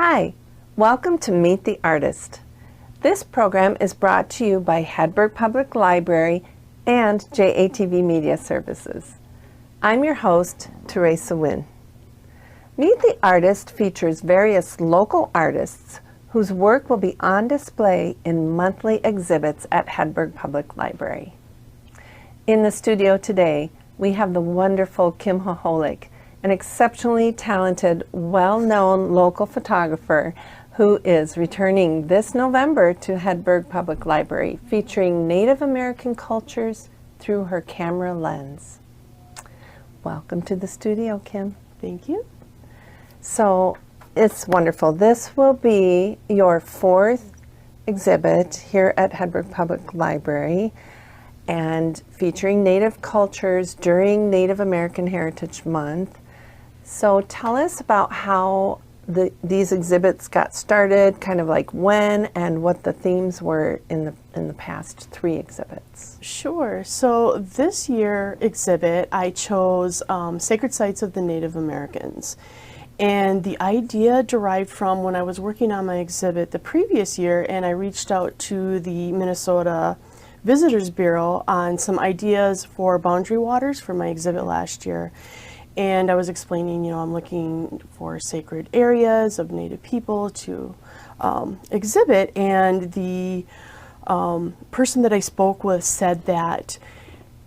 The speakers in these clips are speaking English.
Hi, welcome to Meet the Artist. This program is brought to you by Hedberg Public Library and JATV Media Services. I'm your host, Teresa Nguyen. Meet the Artist features various local artists whose work will be on display in monthly exhibits at Hedberg Public Library. In the studio today, we have the wonderful Kim Hoholek, an exceptionally talented, well-known local photographer who is returning this November to Hedberg Public Library, featuring Native American cultures through her camera lens. Welcome to the studio, Kim. Thank you. So it's wonderful. This will be your fourth exhibit here at Hedberg Public Library and featuring Native cultures during Native American Heritage Month. So tell us about how these exhibits got started, kind of like when and what the themes were in the past three exhibits. Sure. So this year exhibit, I chose Sacred Sites of the Native Americans. And the idea derived from when I was working on my exhibit the previous year, and I reached out to the Minnesota Visitors Bureau on some ideas for boundary waters for my exhibit last year. And I was explaining, I'm looking for sacred areas of Native people to exhibit. And the person that I spoke with said that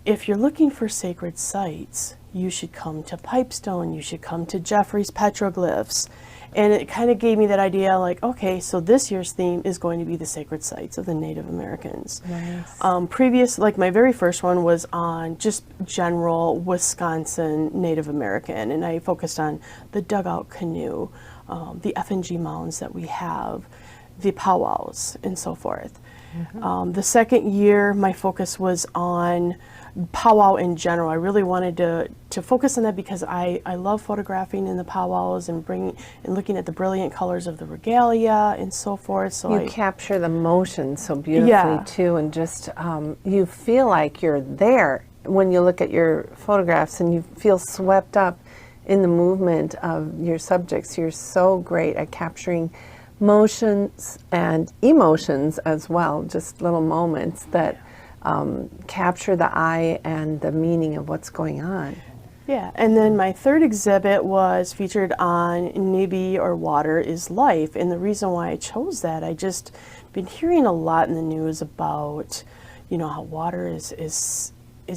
if you're looking for sacred sites, you should come to Pipestone, you should come to Jeffrey's petroglyphs. And it kind of gave me that idea, like, okay, so this year's theme is going to be the sacred sites of the Native Americans. Nice. Like my very first one was on just general Wisconsin Native American, and I focused on the dugout canoe, the effigy mounds that we have, the powwows, and so forth. Mm-hmm. The second year, my focus was on powwow in general. I really wanted to focus on that because I love photographing in the powwows and looking at the brilliant colors of the regalia and so forth. So you capture the motion so beautifully too, and just you feel like you're there when you look at your photographs, and you feel swept up in the movement of your subjects. You're so great at capturing motions and emotions as well, just little moments that capture the eye and the meaning of what's going on. Yeah, and then my third exhibit was featured on Nibi, or Water is Life. And the reason why I chose that, I just been hearing a lot in the news about, how water is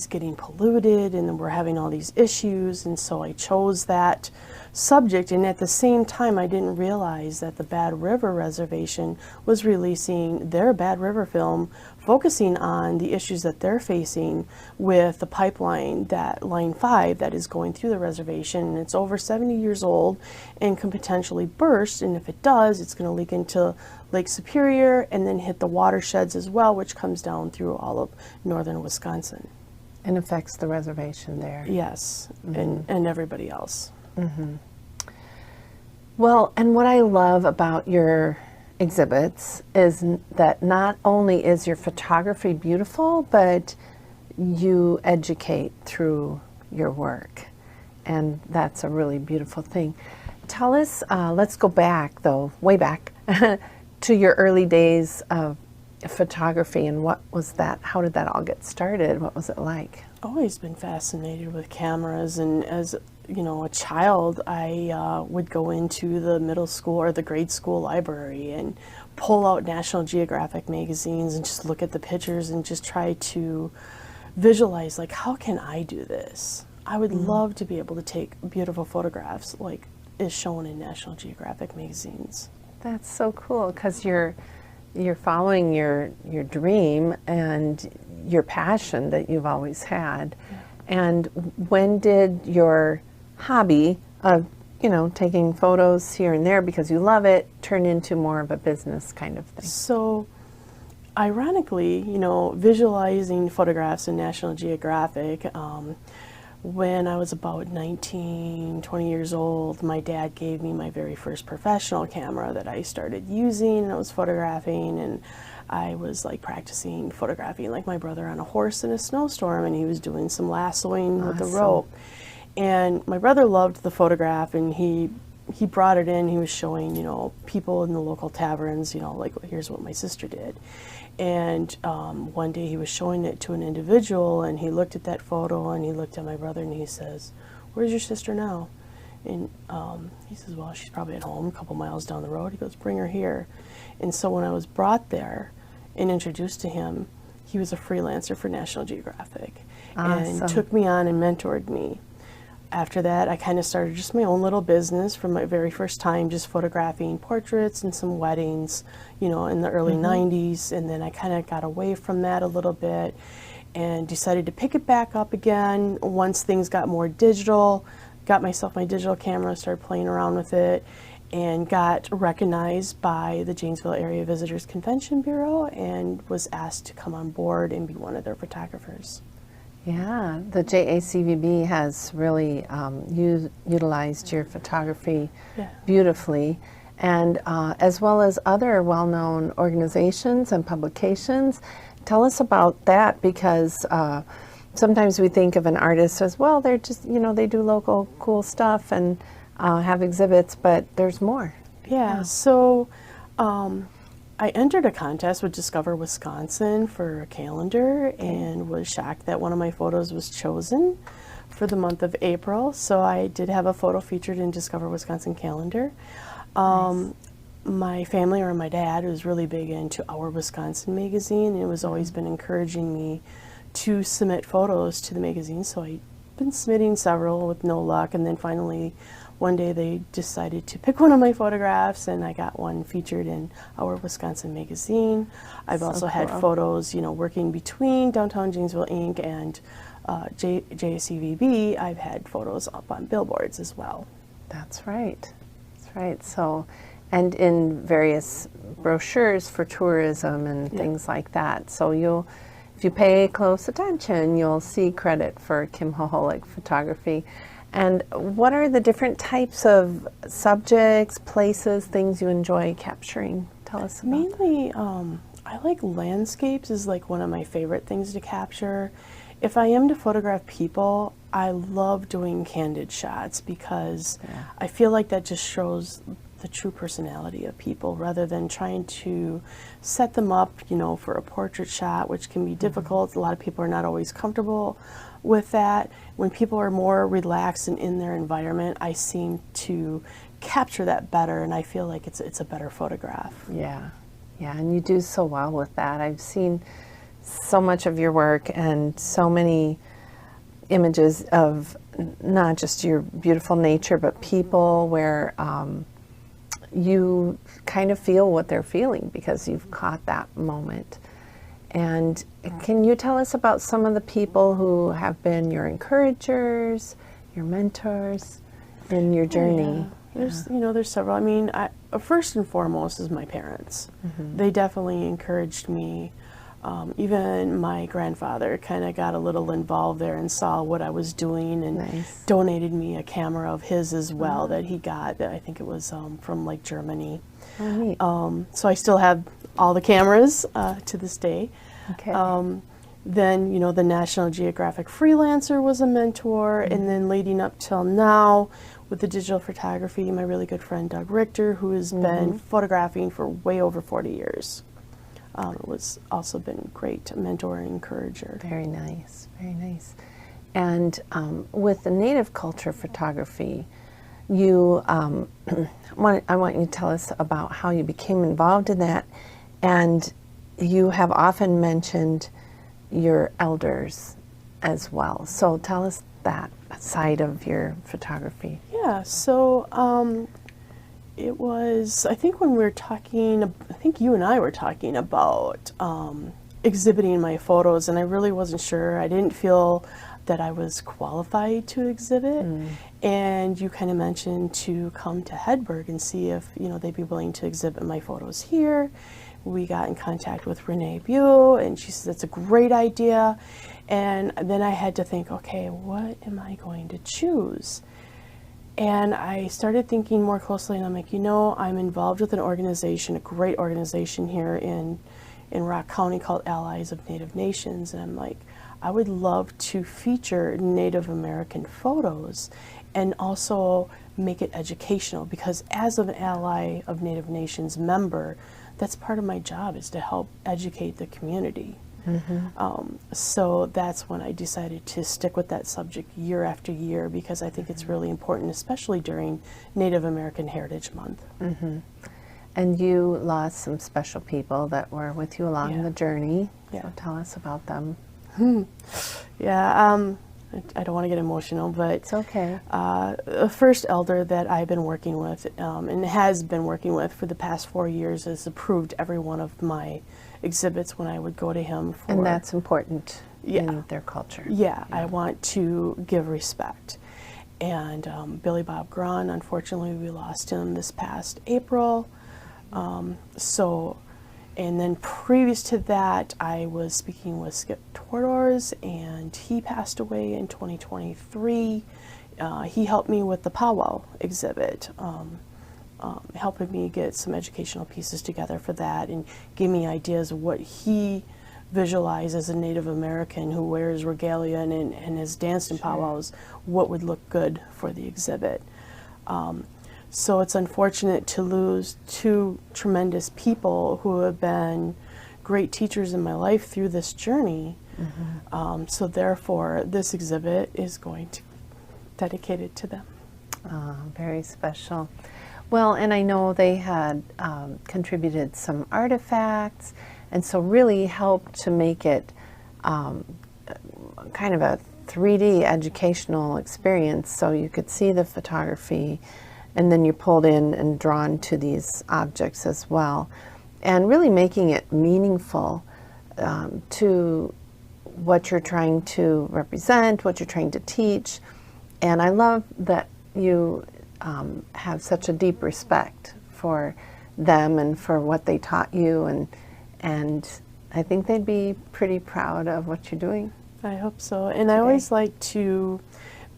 getting polluted and we're having all these issues. And so I chose that subject, and at the same time I didn't realize that the Bad River Reservation was releasing their Bad River film focusing on the issues that they're facing with the pipeline, that Line 5 that is going through the reservation, and it's over 70 years old and can potentially burst, and if it does, it's going to leak into Lake Superior and then hit the watersheds as well, which comes down through all of northern Wisconsin. And affects the reservation there. Yes, and everybody else. Mm-hmm. Well, and what I love about your exhibits is that not only is your photography beautiful, but you educate through your work. And that's a really beautiful thing. Tell us, let's go back though, way back, to your early days of photography, and what was that? How did that all get started? What was it like? Always been fascinated with cameras, and as a child, I would go into the middle school or the grade school library and pull out National Geographic magazines and just look at the pictures and just try to visualize, like, how can I do this? I would love to be able to take beautiful photographs like is shown in National Geographic magazines. That's so cool, because you're following your dream and your passion that you've always had. Yeah. And when did your hobby of taking photos here and there because you love it turn into more of a business kind of thing? So ironically, visualizing photographs in National Geographic, when I was about 19, 20 years old, my dad gave me my very first professional camera that I started using, and I was photographing, and I was like practicing photographing like my brother on a horse in a snowstorm, and he was doing some lassoing with the rope. And my brother loved the photograph, and he he brought it in. He was showing, you know, people in the local taverns, you know, like, here's what my sister did. And one day he was showing it to an individual, and he looked at that photo, and he looked at my brother, and he says, "Where's your sister now?" And he says, "Well, she's probably at home a couple miles down the road." He goes, "Bring her here." And so when I was brought there and introduced to him, he was a freelancer for National Geographic. Awesome. And took me on and mentored me. After that, I kind of started just my own little business from my very first time, just photographing portraits and some weddings, you know, in the early 90s. And then I kind of got away from that a little bit and decided to pick it back up again once things got more digital. Got myself my digital camera, started playing around with it, and got recognized by the Janesville Area Visitors Convention Bureau and was asked to come on board and be one of their photographers. Yeah, the JATVB has really utilized your photography beautifully, and as well as other well-known organizations and publications. Tell us about that, because sometimes we think of an artist as, well, they're just, you know, they do local cool stuff and have exhibits, but there's more. Yeah, so I entered a contest with Discover Wisconsin for a calendar and was shocked that one of my photos was chosen for the month of April. So I did have a photo featured in Discover Wisconsin calendar. Nice. My family, or my dad, was really big into Our Wisconsin magazine, and it was always been encouraging me to submit photos to the magazine. So I've been submitting several with no luck, and then finally one day they decided to pick one of my photographs, and I got one featured in Our Wisconsin magazine. I've also had photos, you know, working between Downtown Janesville Inc. and JACVB. I've had photos up on billboards as well. That's right. That's right. So, and in various brochures for tourism and things like that. So you'll, if you pay close attention, you'll see credit for Kim Hoholek Photography. And what are the different types of subjects, places, things you enjoy capturing? Tell us about Mainly, I like landscapes is like one of my favorite things to capture. If I am to photograph people, I love doing candid shots because I feel like that just shows the true personality of people rather than trying to set them up, you know, for a portrait shot, which can be difficult. A lot of people are not always comfortable with that. When people are more relaxed and in their environment, I seem to capture that better, and I feel like it's a better photograph. Yeah, and you do so well with that. I've seen so much of your work and so many images of not just your beautiful nature, but people where you kind of feel what they're feeling because you've caught that moment. And can you tell us about some of the people who have been your encouragers, your mentors in your journey? There's several. I mean, first and foremost is my parents. They definitely encouraged me. Even my grandfather kind of got a little involved there and saw what I was doing and donated me a camera of his as well that he got. I think it was from like Germany. Oh, neat. So I still have all the cameras to this day. Okay. Then, you know, the National Geographic freelancer was a mentor, and then leading up till now with the digital photography, my really good friend Doug Richter, who has been photographing for way over 40 years. It was also been great mentor and encourager. Very nice, very nice. And with the native culture photography, you, I want you to tell us about how you became involved in that, and you have often mentioned your elders as well. So tell us that side of your photography. Yeah, so it was, I think when we were talking, I think you and I were talking about exhibiting my photos, and I really wasn't sure. I didn't feel that I was qualified to exhibit, and you kind of mentioned to come to Hedberg and see if, you know, they'd be willing to exhibit my photos here. We got in contact with Renee Bew, and she said, it's a great idea. And then I had to think, okay, what am I going to choose? And I started thinking more closely, and I'm like, you know, I'm involved with an organization, a great organization here in Rock County called Allies of Native Nations, and I'm like, I would love to feature Native American photos and also make it educational, because as an Ally of Native Nations member, that's part of my job, is to help educate the community. So that's when I decided to stick with that subject year after year, because I think it's really important, especially during Native American Heritage Month. And you lost some special people that were with you along the journey. So tell us about them. I don't want to get emotional, but It's okay. The first elder that I've been working with and has been working with for the past 4 years has approved every one of my exhibits when I would go to him for... And that's important in their culture. I want to give respect. And Billy Bob Grun, unfortunately, we lost him this past April. And then previous to that, I was speaking with Skip Tordors, and he passed away in 2023. He helped me with the powwow exhibit, helping me get some educational pieces together for that, and gave me ideas of what he visualized as a Native American who wears regalia and has danced in powwows, what would look good for the exhibit. So it's unfortunate to lose two tremendous people who have been great teachers in my life through this journey. So therefore, this exhibit is going to be dedicated to them. Very special. Well, and I know they had contributed some artifacts, and so really helped to make it kind of a 3D educational experience, so you could see the photography, and then you're pulled in and drawn to these objects as well, and really making it meaningful to what you're trying to represent, what you're trying to teach. And I love that you have such a deep respect for them and for what they taught you, and I think they'd be pretty proud of what you're doing. I hope so. And I always like to,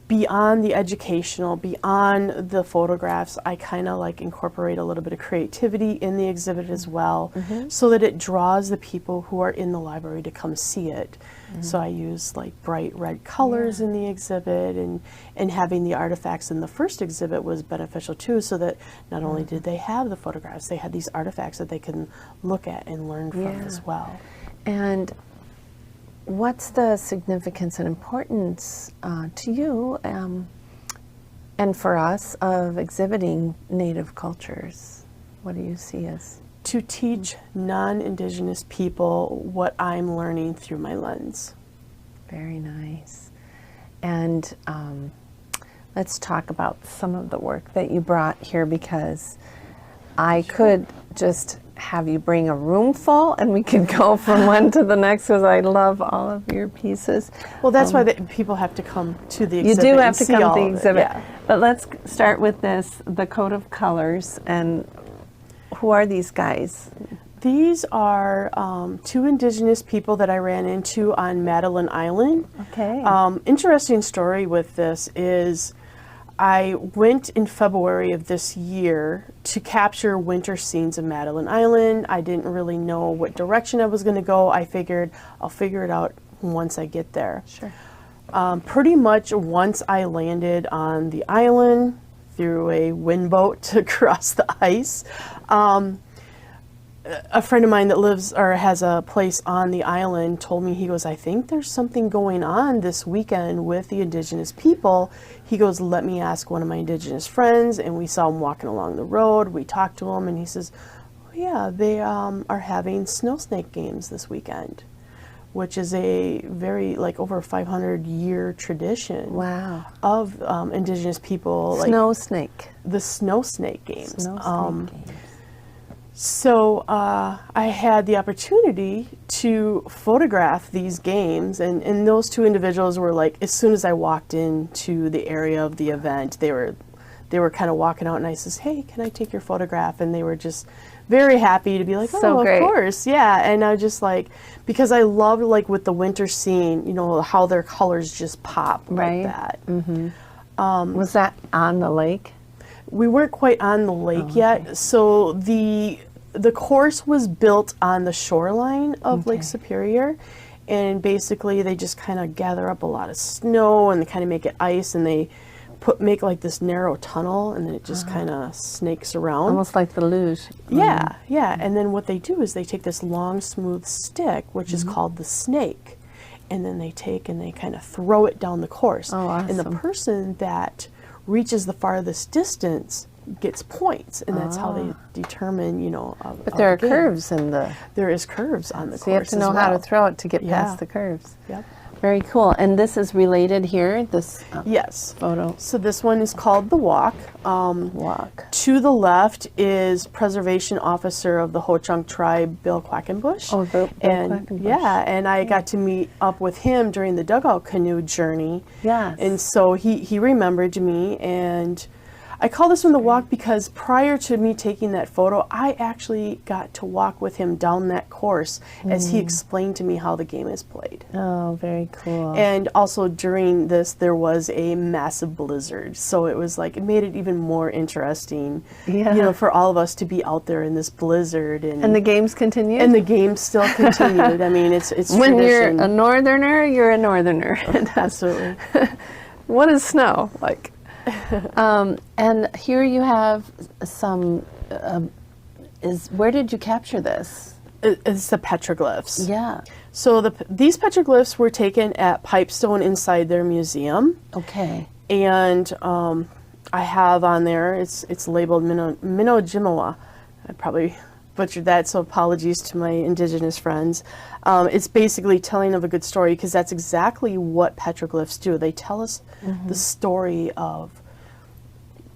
beyond the educational, beyond the photographs, I kind of like incorporate a little bit of creativity in the exhibit as well, so that it draws the people who are in the library to come see it. So I use like bright red colors in the exhibit, and having the artifacts in the first exhibit was beneficial too, so that not only did they have the photographs, they had these artifacts that they can look at and learn from as well. And what's the significance and importance to you and for us of exhibiting Native cultures? What do you see as? To teach non-Indigenous people what I'm learning through my lens. Very nice. And let's talk about some of the work that you brought here, because I could just have you bring a room full and we could go from one to the next, because I love all of your pieces. Well, that's why people have to come to the exhibit. You do have to come to the exhibit. Yeah. But let's start with this, the coat of colors. And who are these guys? These are two Indigenous people that I ran into on Madeline Island. Okay. Interesting story with this is I went in February of this year to capture winter scenes of Madeline Island. I didn't really know what direction I was going to go. I figured I'll figure it out once I get there. Sure. Pretty much once I landed on the island through a wind boat to cross the ice, a friend of mine that lives or has a place on the island told me, he goes, I think there's something going on this weekend with the Indigenous people. He goes, let me ask one of my Indigenous friends. And we saw him walking along the road. We talked to him, and he says, oh, yeah, they are having snow snake games this weekend, which is a very, like, over 500-year tradition. Wow. Of Indigenous people. Snow snake. The snow snake games. Snow snake games. So I had the opportunity to photograph these games, and those two individuals were like, as soon as I walked into the area of the event, they were kind of walking out, and I says, hey, can I take your photograph? And they were just very happy to be like, oh, so great. Of course, yeah. And I was just like, because I love, like, with the winter scene, you know, how their colors just pop like that. Was that on the lake? We weren't quite on the lake yet, so the course was built on the shoreline of Lake Superior, and basically they just kind of gather up a lot of snow and they kind of make it ice, and they make like this narrow tunnel, and then it just kind of snakes around. Almost like the luge. Yeah, yeah. And then what they do is they take this long, smooth stick, which is called the snake, and then they take and they kind of throw it down the course. Oh, awesome. And the person that reaches the farthest distance gets points, and that's how they determine, you know. But there are curves in the. There is curves on the course. So you have to know how to throw it to get past the curves. Yep. Very cool. And this is related here, this Yes. photo. So this one is called the walk. Walk. To the left is Preservation Officer of the Ho-Chunk Tribe, Bill Quackenbush. Oh, Bill Quackenbush. Yeah, and I got to meet up with him during the dugout canoe journey. Yes. And so he remembered me, and I call this one the walk because prior to me taking that photo, I actually got to walk with him down that course as he explained to me how the game is played. Oh, very cool. And also during this, there was a massive blizzard. So it was like, it made it even more interesting, you know, for all of us to be out there in this blizzard. And the games continued? And the game still continued. I mean, it's when tradition. you're a northerner, you're a northerner. Absolutely. What is snow like? And here you have some, where did you capture this? It's the petroglyphs. Yeah. So these petroglyphs were taken at Pipestone inside their museum. Okay. And I have on there, it's labeled Minojimawa. I probably butchered that, so apologies to my indigenous friends. It's basically telling of a good story, because that's exactly what petroglyphs do. They tell us the story of,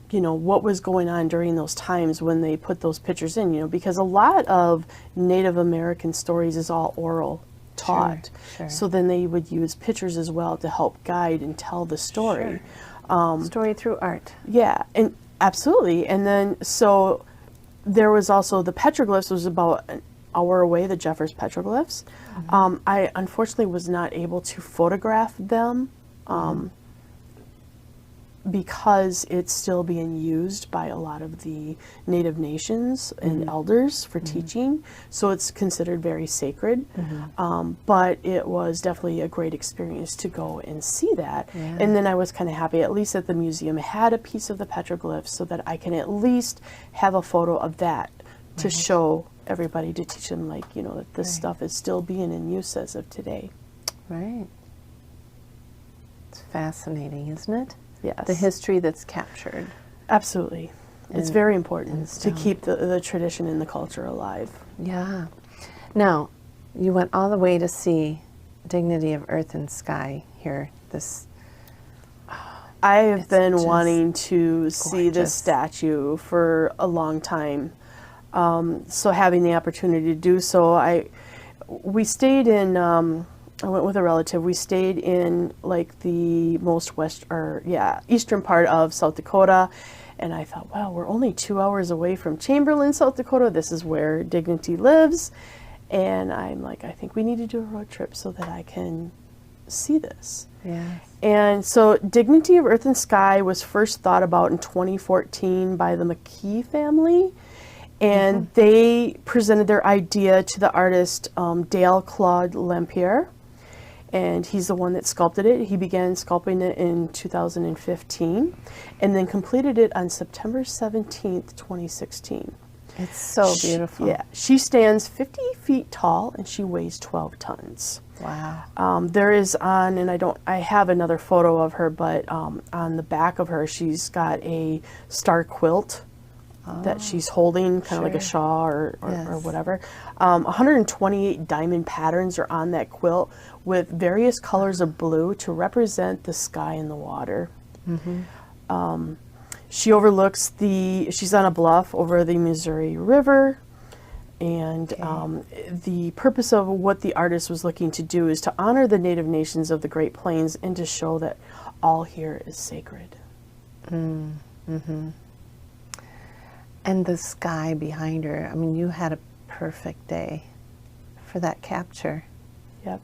you know, what was going on during those times when they put those pictures in, you know, because a lot of Native American stories is all oral taught. Sure. So then they would use pictures as well to help guide and tell the story. Story through art. Yeah, and absolutely. And then, so there was also the petroglyphs, was about an hour away, the Jeffers petroglyphs. I unfortunately was not able to photograph them because it's still being used by a lot of the Native nations and elders for teaching, so it's considered very sacred. But it was definitely a great experience to go and see that. And then I was kind of happy, at least that the museum had a piece of the petroglyphs, so that I can at least have a photo of that to show everybody, to teach them, like, you know, that this stuff is still being in use as of today. Right. It's fascinating, isn't it? Yes. The history that's captured. Absolutely. It's very important to keep the tradition and the culture alive. Yeah. Now, you went all the way to see Dignity of Earth and Sky here. I have been wanting to see this statue for a long time. So having the opportunity to do so, we stayed in, I went with a relative. We stayed in like the most eastern part of South Dakota. And I thought, wow, we're only 2 hours away from Chamberlain, South Dakota. This is where Dignity lives. And I'm like, I think we need to do a road trip so that I can see this. Yes. And so Dignity of Earth and Sky was first thought about in 2014 by the McKee family. And they presented their idea to the artist Dale Claude Lempier. And he's the one that sculpted it. He began sculpting it in 2015 and then completed it on September 17th, 2016. It's so beautiful. Yeah. She stands 50 feet tall and she weighs 12 tons. Wow. There is and I have another photo of her, but on the back of her, she's got a star quilt that she's holding, kind of like a shawl or whatever. 128 diamond patterns are on that quilt with various colors of blue to represent the sky and the water. She overlooks she's on a bluff over the Missouri River. And the purpose of what the artist was looking to do is to honor the Native nations of the Great Plains and to show that all here is sacred. And the sky behind her. I mean, you had a perfect day for that capture. Yep.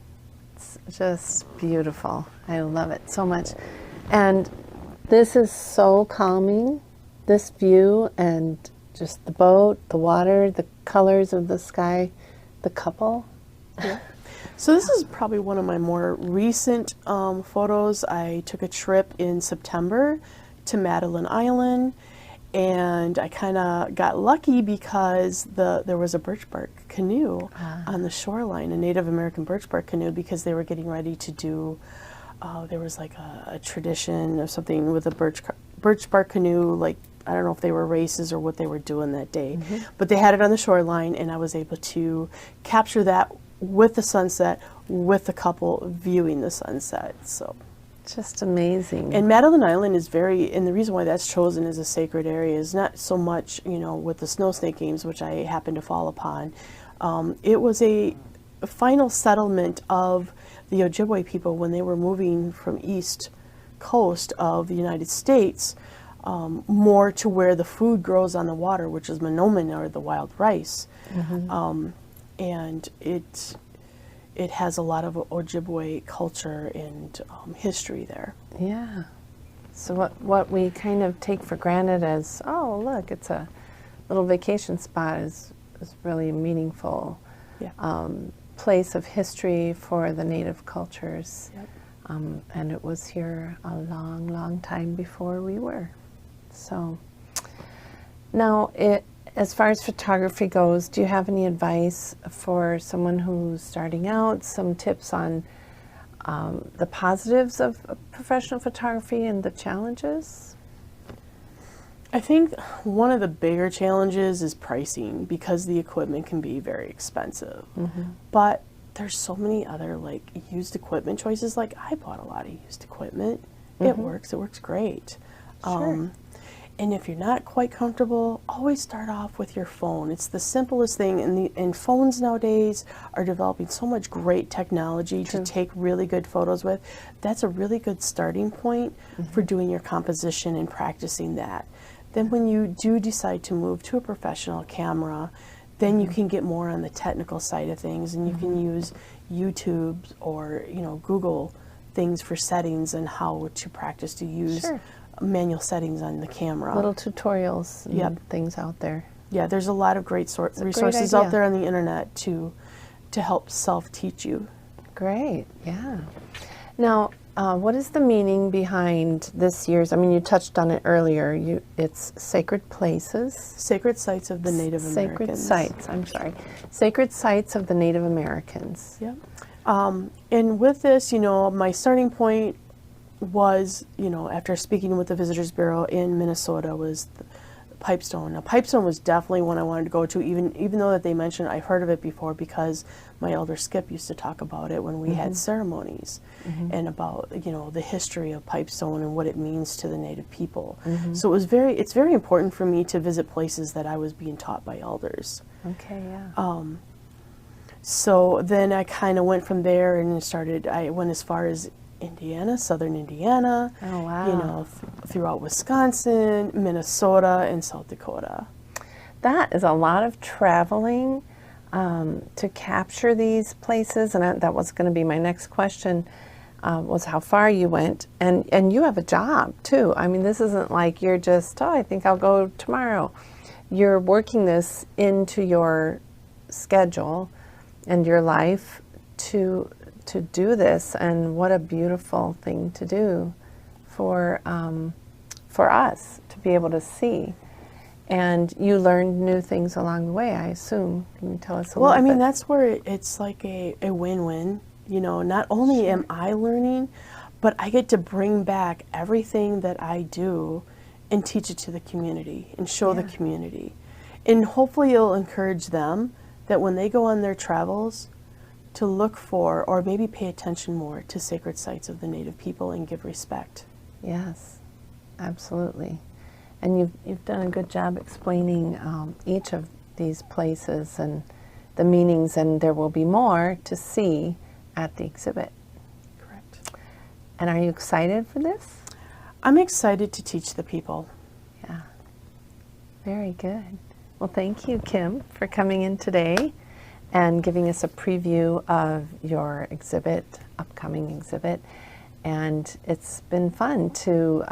It's just beautiful. I love it so much. And this is so calming, this view, and just the boat, the water, the colors of the sky, the couple. Yeah. So this is probably one of my more recent photos. I took a trip in September to Madeline Island, and I kind of got lucky because there was a birch bark canoe on the shoreline, a Native American birch bark canoe, because they were getting ready to do, there was like a tradition of something with a birch bark canoe, like I don't know if they were races or what they were doing that day, but they had it on the shoreline, and I was able to capture that with the sunset, with the couple viewing the sunset. So just amazing. And Madeline Island is and the reason why that's chosen as a sacred area is not so much, you know, with the snow snake games, which I happened to fall upon. It was a final settlement of the Ojibwe people when they were moving from east coast of the United States, more to where the food grows on the water, which is monomen, or the wild rice. And it has a lot of Ojibwe culture and history there. Yeah. So what we kind of take for granted as, oh, look, it's a little vacation spot, is really a meaningful place of history for the Native cultures. And it was here a long, long time before we were. So now, as far as photography goes, do you have any advice for someone who's starting out, some tips on the positives of professional photography and the challenges? I think one of the bigger challenges is pricing, because the equipment can be very expensive. But there's so many other like used equipment choices. Like I bought a lot of used equipment. It works great. Sure. And if you're not quite comfortable, always start off with your phone. It's the simplest thing, and phones nowadays are developing so much great technology to take really good photos with. That's a really good starting point for doing your composition and practicing that. Then when you do decide to move to a professional camera, then you can get more on the technical side of things, and you can use YouTube or, you know, Google things for settings and how to practice to use manual settings on the camera. Little tutorials and things out there. Yeah, there's a lot of great resources out there on the internet to help self-teach you. Great, yeah. Now, what is the meaning behind this year's, I mean, you touched on it earlier, it's Sacred Places. Sacred Sites of the Native Americans. Sacred Sites of the Native Americans. Yep. And with this, you know, my starting point was, you know, after speaking with the Visitors Bureau in Minnesota, was Pipestone. Now, Pipestone was definitely one I wanted to go to, even though that they mentioned, I've heard of it before because my elder Skip used to talk about it when we had ceremonies, and about, you know, the history of Pipestone and what it means to the Native people. So it's very important for me to visit places that I was being taught by elders. Okay, yeah. So then I kind of went from there and I went as far as Indiana, southern Indiana, you know, throughout Wisconsin, Minnesota, and South Dakota. That is a lot of traveling to capture these places, and that was going to be my next question, was how far you went. And you have a job, too. I mean, this isn't like you're just, I think I'll go tomorrow. You're working this into your schedule and your life to do this, and what a beautiful thing to do for us to be able to see. And you learned new things along the way, I assume. Can you tell us a little bit? Well, I mean, that's where it's like a win-win. You know, not only am I learning, but I get to bring back everything that I do and teach it to the community and show the community. And hopefully it'll encourage them that when they go on their travels, to look for, or maybe pay attention more to sacred sites of the Native people and give respect. Yes, absolutely. And you've done a good job explaining each of these places and the meanings, and there will be more to see at the exhibit. Correct. And are you excited for this? I'm excited to teach the people. Yeah, very good. Well, thank you, Kim, for coming in today and giving us a preview of your upcoming exhibit. And it's been fun to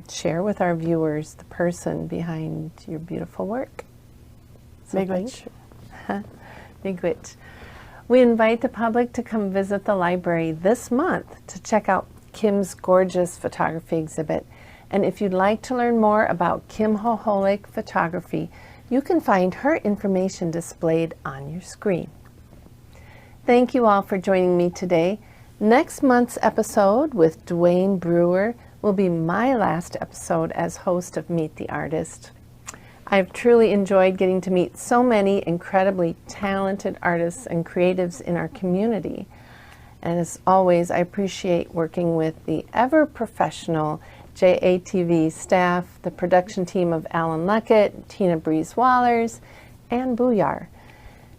share with our viewers the person behind your beautiful work. So Miigwech. Miigwech. We invite the public to come visit the library this month to check out Kim's gorgeous photography exhibit. And if you'd like to learn more about Kim Hoholek photography, you can find her information displayed on your screen. Thank you all for joining me today. Next month's episode with Dwayne Brewer will be my last episode as host of Meet the Artist. I've truly enjoyed getting to meet so many incredibly talented artists and creatives in our community. And as always, I appreciate working with the ever-professional JATV staff, the production team of Alan Luckett, Tina Breeze-Wallers, and Booyar.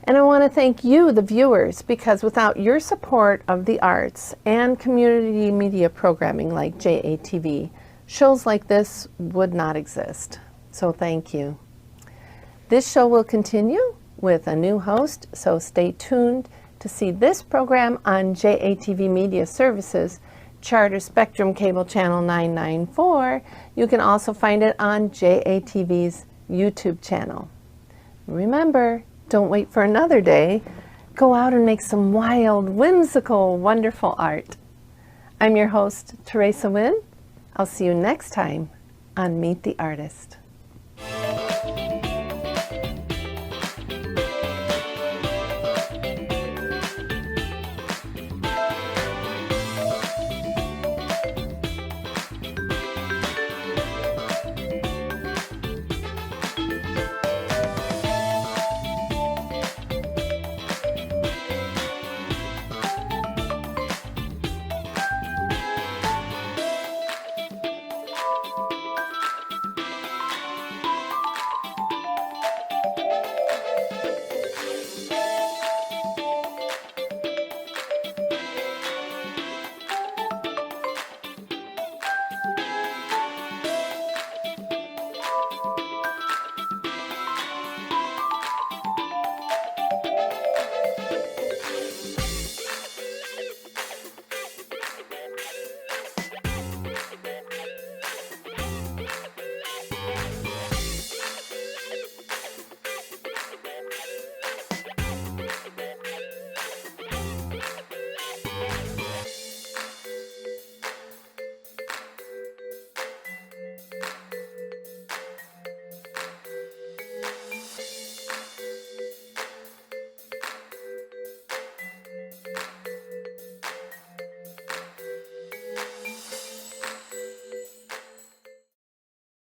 And I want to thank you, the viewers, because without your support of the arts and community media programming like JATV, shows like this would not exist. So thank you. This show will continue with a new host, so stay tuned to see this program on JATV Media Services, Charter Spectrum Cable Channel 994. You can also find it on JATV's YouTube channel. Remember, don't wait for another day. Go out and make some wild, whimsical, wonderful art. I'm your host, Teresa Nguyen. I'll see you next time on Meet the Artist.